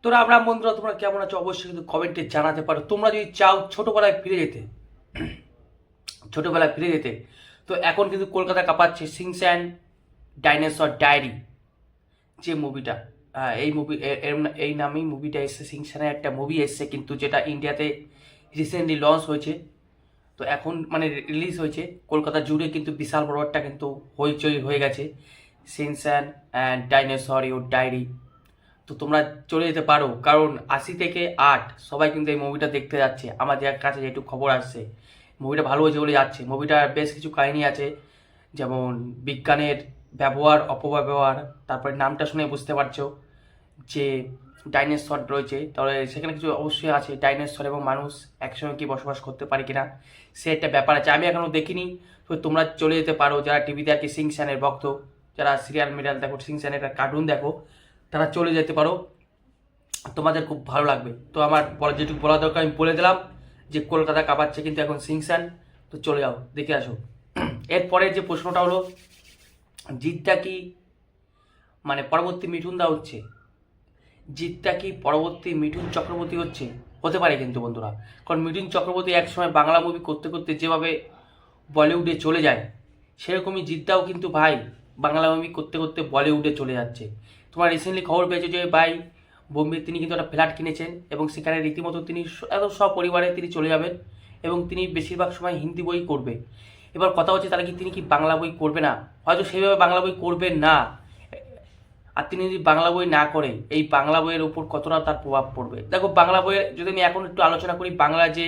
তোরা আমরা বন্ধুরা তোমরা কেমন আছো অবশ্যই কিন্তু কমেন্টে জানাতে পারো। তোমরা যদি চাও ছোটবেলায় ফিরে যেতে তো এখন কিন্তু কলকাতা কাঁপাচ্ছে সিনচ্যান ডাইনোসর ডায়েরি যে মুভিটা। এই নামেই মুভিটা এসছে, সিনচ্যানের একটা মুভি এসছে কিন্তু যেটা ইন্ডিয়াতে রিসেন্টলি লঞ্চ হয়েছে। তো এখন মানে রিলিজ হয়েছে কলকাতা জুড়ে, কিন্তু বিশাল বড় একটা কিন্তু হইচই হয়ে গেছে Shinchan and dinosaur your diary. তো তোমরা চলে যেতে পারো, কারণ 80 থেকে 8 সবাই কিন্তু এই মুভিটা দেখতে যাচ্ছে। আমাদের কাছে যেটুকু খবর আসছে মুভিটা ভালো হয়েছে বলে যাচ্ছে। মুভিটার বেশ কিছু কাহিনী আছে, যেমন বিজ্ঞানের ব্যবহার অপব্যবহার, তারপরে নামটা শুনে বুঝতে পারছো যে ডাইনোসর রয়েছে, তাহলে সেখানে কিছু অবশ্যই আছে ডাইনোসর এবং মানুষ একসঙ্গে কি বসবাস করতে পারে কিনা সে একটা ব্যাপার আছে। আমি এখনও দেখিনি, তো তোমরা চলে যেতে পারো যারা টিভিতে আর কি সিনচ্যানের ভক্ত, যারা সিরিয়াল মিরিয়াল দেখো, সিনচ্যানের কার্টুন দেখো, তারা চলে যেতে পারো, তোমাদের খুব ভালো লাগবে। তো আমার যেটুকু বলা দরকার আমি বলে দিলাম, যে কলকাতা কাঁপাচ্ছে কিন্তু এখন সিনচ্যান। তো চলে যাও, দেখে আসো। এরপরে যে প্রশ্নটা হলো, জিতটা কি মানে পরবর্তী মিঠুন দা হচ্ছে, জিতটা কি পরবর্তী মিঠুন চক্রবর্তী হচ্ছে? হতে পারে কিন্তু বন্ধুরা, কারণ মিঠুন চক্রবর্তী একসময় বাংলা মুভি করতে করতে যেভাবে বলিউডে চলে যায়, সেরকমই জিদ্দাও কিন্তু ভাই বাংলা মুভি করতে করতে বলিউডে চলে যাচ্ছে। তোমার রিসেন্টলি খবর পেয়েছো যে ভাই বোম্বে তিনি কিন্তু একটা ফ্ল্যাট কিনেছেন এবং সেখানে রীতিমতো তিনি একদম সপরিবারে তিনি চলে যাবেন এবং তিনি বেশিরভাগ সময় হিন্দি বই করবে। এবার কথা হচ্ছে তাহলে কি তিনি কি বাংলা বই করবে না? হয়তো সেইভাবে বাংলা বই করবেন না। আর তিনি যদি বাংলা বই না করে, এই বাংলা বইয়ের উপর কতটা তার প্রভাব পড়বে? দেখো, বাংলা বইয়ের যদি আমি এখন একটু আলোচনা করি, বাংলা যে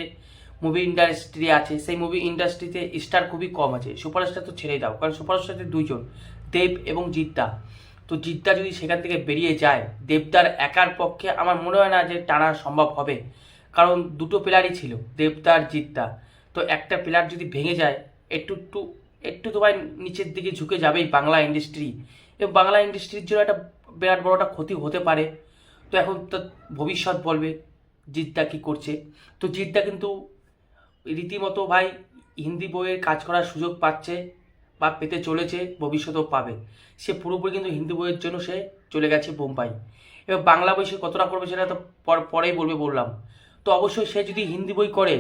মুভি ইন্ডাস্ট্রি আছে সেই মুভি ইন্ডাস্ট্রিতে স্টার খুবই কম আছে। সুপারস্টার তো ছেড়েই দাও, কারণ সুপারস্টার দুইজন, দেব এবং জিদ্দা। তো জিদ্দা যদি সেখান থেকে বেরিয়ে যায়, দেবদার একার পক্ষে আমার মনে হয় না যে টানা সম্ভব হবে, কারণ দুটো প্লেয়ারই ছিল, দেবদার জিদ্দা। তো একটা প্লেয়ার যদি ভেঙে যায়, একটু একটু একটু তো ভাই নিচের দিকে ঝুঁকে যাবেই বাংলা ইন্ডাস্ট্রি, এবং বাংলা ইন্ডাস্ট্রির জন্য একটা বিরাট বড় একটা ক্ষতি হতে পারে। তো এখন তো ভবিষ্যৎ বলবে জিদ্দা কী করছে। তো জিদ্দা কিন্তু রীতিমতো ভাই হিন্দি বইয়ের কাজ করার সুযোগ পাচ্ছে বা পেতে চলেছে, ভবিষ্যতেও পাবে। সে পুরোপুরি কিন্তু হিন্দি বইয়ের জন্য সে চলে গেছে বোম্বাই। এবার বাংলা বই সে কতটা করবে সেটা তো পরেই বললাম। তো অবশ্যই সে যদি হিন্দি বই করে,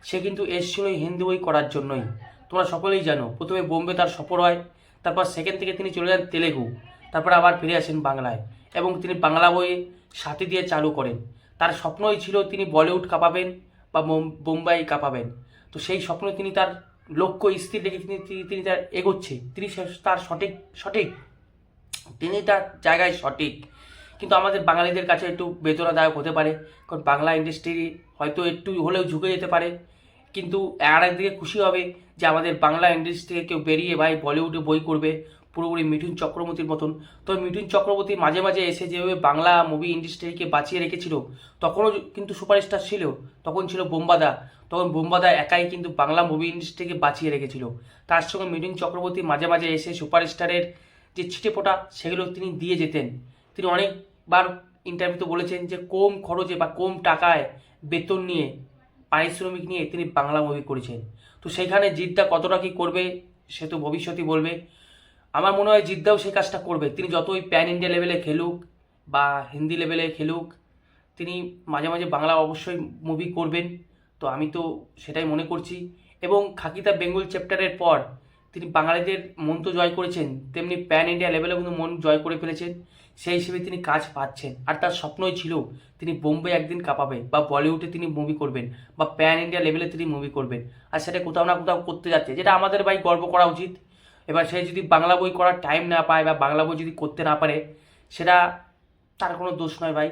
সে কিন্তু এসেছিল এই হিন্দি বই করার জন্যই। তোমরা সকলেই জানো, প্রথমে বোম্বে তার সফর হয়, তারপর সেখান থেকে তিনি চলে যান তেলেগু, তারপর আবার ফিরে আসেন বাংলায় এবং তিনি বাংলা বইয়ে সাথী দিয়ে চালু করেন। তার স্বপ্নই ছিল তিনি বলিউড কাঁপাবেন বা বোম্বাই কাঁপাবেন। তো সেই স্বপ্ন তিনি তার লক্ষ্য স্থির রেখে তিনি তিনি তিনি তার এগোচ্ছে, তিনি তার সঠিক তিনি তার জায়গায় সঠিক। কিন্তু আমাদের বাঙালিদের কাছে একটু বেদনাদায়ক হতে পারে, কারণ বাংলা ইন্ডাস্ট্রি হয়তো একটু হলেও ঝুঁকে যেতে পারে, কিন্তু আর একদিকে খুশি হবে যে আমাদের বাংলা ইন্ডাস্ট্রি থেকে কেউ বেরিয়ে ভাই বলিউডে বই করবে, পুরোপুরি মিঠুন চক্রবর্তীর মতন। তো মিঠুন চক্রবর্তী মাঝে মাঝে এসে যেভাবে বাংলা মুভি ইন্ডাস্ট্রিকে বাঁচিয়ে রেখেছিল, তখনও কিন্তু সুপারস্টার ছিল, তখন ছিল বোম্বাদা, তখন বোম্বাদা একাই কিন্তু বাংলা মুভি ইন্ডাস্ট্রিকে বাঁচিয়ে রেখেছিল। তার সঙ্গে মিঠুন চক্রবর্তী মাঝে মাঝে এসে সুপারস্টারের যে ছিটেফোঁটা সেগুলো তিনি দিয়ে যেতেন। তিনি অনেকবার ইন্টারভিউতে বলেছেন যে কম খরচে বা কম টাকায় বেতন নিয়ে, পারিশ্রমিক নিয়ে তিনি বাংলা মুভি করেছেন। তো সেইখানে জিদ্দা কতটা কী করবে সে তো ভবিষ্যতই বলবে। আমার মনে হয় জিদ্দাও সেই কাজটা করবে, তিনি যতই প্যান ইন্ডিয়া লেভেলে খেলুক বা হিন্দি লেভেলে খেলুক, তিনি মাঝে মাঝে বাংলা অবশ্যই মুভি করবেন। তো আমি তো সেটাই মনে করছি। এবং খাকিতা বেঙ্গল চ্যাপ্টারের পর তিনি বাঙালিদের মন তো জয় করেছেন, তেমনি প্যান ইন্ডিয়া লেভেলেও কিন্তু মন জয় করে ফেলেছেন। সেই হিসেবে তিনি কাজ পাচ্ছেন, আর তার স্বপ্নই ছিল তিনি বোম্বে একদিন কাঁপাবে বা বলিউডে তিনি মুভি করবেন বা প্যান ইন্ডিয়া লেভেলে তিনি মুভি করবেন। আর সেটা কোথাও না কোথাও করতে যাচ্ছে, যেটা আমাদের ভাই গর্ব করা উচিত। এবার সে যদি বাংলা বই করার টাইম না পায় বা বাংলা বই যদি করতে না পারে, সেটা তার কোনো দোষ নয় ভাই,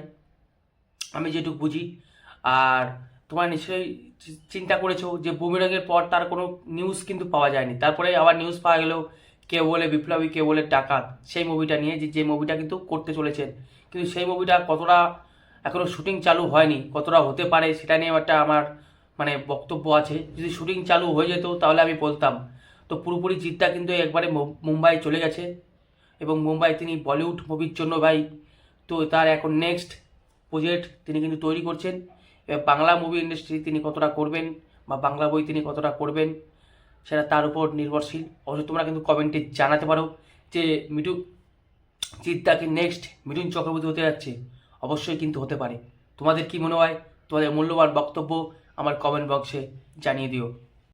আমি যেটুকু বুঝি। আর তোমার নিশ্চয়ই চিন্তা করেছো যে বুমেরাংয়ের পর তার কোনো নিউজ কিন্তু পাওয়া যায়নি, তারপরে আবার নিউজ পাওয়া গেল কেউ বলে বিপ্লবী কেউ বলে ডাকাত, সেই মুভিটা নিয়ে যে মুভিটা কিন্তু করতে চলেছেন। কিন্তু সেই মুভিটা কতটা এখনও শুটিং চালু হয়নি, কতটা হতে পারে সেটা নিয়ে একটা আমার মানে বক্তব্য আছে। যদি শুটিং চালু হয়ে যেত তাহলে আমি বলতাম। তো পুরোপুরি জিদ্দা কিন্তু একবারে মুম্বাই চলে গেছে এবং মুম্বাই তিনি বলিউড মুভির জন্য ভাই, তো তার এখন নেক্সট প্রজেক্ট তিনি কিন্তু তৈরি করছেন। এবার বাংলা মুভি ইন্ডাস্ট্রি তিনি কতটা করবেন বা বাংলা বই তিনি কতটা করবেন সেটা তার উপর নির্ভরশীল। অবশ্যই তোমরা কিন্তু কমেন্টে জানাতে পারো যে জিদ্দা কি নেক্সট মিঠুন চক্রবর্তী হতে যাচ্ছে। অবশ্যই কিন্তু হতে পারে। তোমাদের কি মনে হয়? তোমাদের মূল্যবান বক্তব্য আমার কমেন্ট বক্সে জানিয়ে দিও।